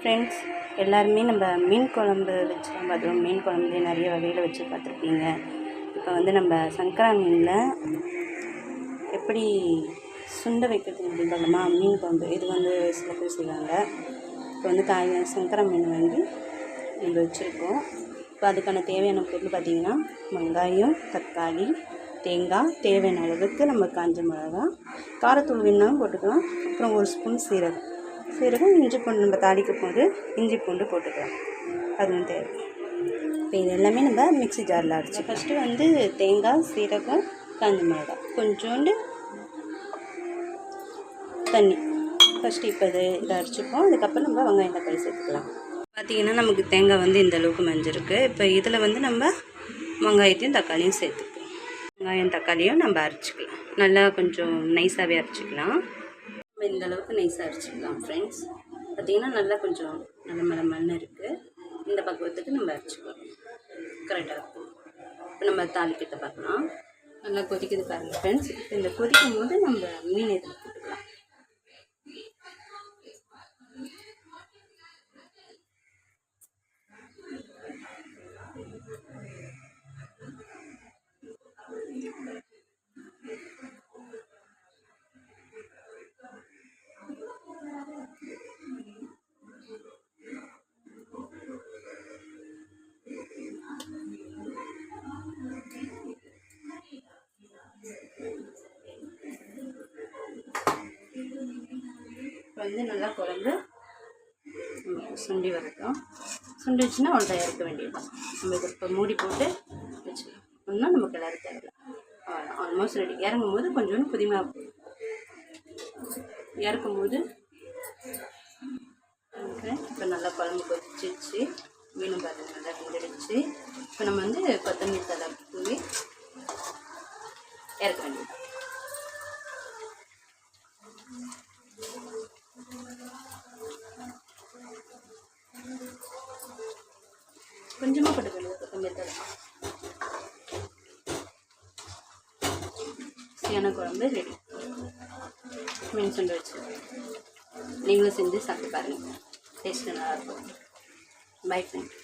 Friends, எல்லாருமே நம்ம மீன் குழம்பு வச்சுலாம் பார்த்தோம். மீன் குழம்புலேயே நிறைய வகையில் வச்சு பார்த்துருப்பீங்க. இப்போ வந்து நம்ம சங்கரா மீனில் எப்படி சுண்டை வைக்கிறது அப்படின்னு பார்த்தோமா, மீன் குழம்பு இது வந்து சில பேர் செய்வாங்க. இப்போ வந்து சங்கரா மீன் வாங்கி நம்ம வச்சுருக்கோம். இப்போ அதுக்கான தேவையான பொருள் பார்த்திங்கன்னா, வெங்காயம், தக்காளி, தேங்காய், தேவையான அளவுக்கு நம்ம காஞ்ச மிளகா, காரத்தூள் வேணாலும் போட்டுக்கலாம். அப்புறம் ஒரு ஸ்பூன் சீரகம், இஞ்சி பூண்டு நம்ம தாளிக்கும் போது இஞ்சி பூண்டு போட்டுக்கலாம். அதுவும் தேவை. இப்போ இது எல்லாமே நம்ம மிக்ஸி ஜாரில் அரைச்சி ஃபஸ்ட்டு வந்து தேங்காய், சீரகம், காஞ்ச மிளகா, கொஞ்சோண்டு தண்ணி ஃபஸ்ட்டு இப்போ இதை அரைச்சிப்போம். அதுக்கப்புறம் நம்ம வெங்காயம் தக்காளி சேர்த்துக்கலாம். பார்த்திங்கன்னா நமக்கு தேங்காய் வந்து இந்த அளவுக்கு மஞ்சிருக்கு. இப்போ இதில் வந்து நம்ம வெங்காயத்தையும் தக்காளியும் சேர்த்துப்போம். வெங்காயம் தக்காளியும் நம்ம அரைச்சிக்கலாம். நல்லா கொஞ்சம் நைஸாகவே அரைச்சிக்கலாம். நம்ம இந்த அளவுக்கு நைஸாக அரைச்சிக்கலாம். ஃப்ரெண்ட்ஸ், பார்த்திங்கன்னா நல்லா கொஞ்சம் நல்ல மண் இருக்குது. இந்த பக்குவத்துக்கு நம்ம அரைச்சிக்கலாம். கரெக்டாக இருக்கும். இப்போ நம்ம தாளிக்கத்தை பார்க்கலாம். நல்லா கொதிக்குது பாருங்கள் ஃப்ரெண்ட்ஸ். இந்த கொதிக்கும் போது நம்ம மீன் இதில் போட்டுக்கலாம். வந்து நல்லா குழம்பு சுண்டி வரட்டும். சுண்டி வச்சுன்னா ஒன்றை இறக்க வேண்டியதுதான். நம்ம இதை இப்போ மூடி போட்டு வச்சுக்கலாம். ஒன்றும் நம்ம கிளற தேவையில்லை. Almost ready. இறங்கும் போது கொஞ்சோண்டு புதினா இறக்கும் போது இப்போ நல்லா குழம்பு கொதிச்சிச்சு. மீனும் பாருங்கள் நல்லா வெந்துடுச்சு. இப்போ நம்ம வந்து கொத்தமல்லி தழை தூவி இறக்க வேண்டியது. கொஞ்சமாக போட்டுக்கணும் கொத்தமல்லி தழை. சீயான குழம்பு ரெடி. மீன் சுண்டை வச்சு நீங்களும் செஞ்சு சாப்பிட்டு பாருங்கள். டேஸ்ட்டு நல்லாயிருக்கும். By friend.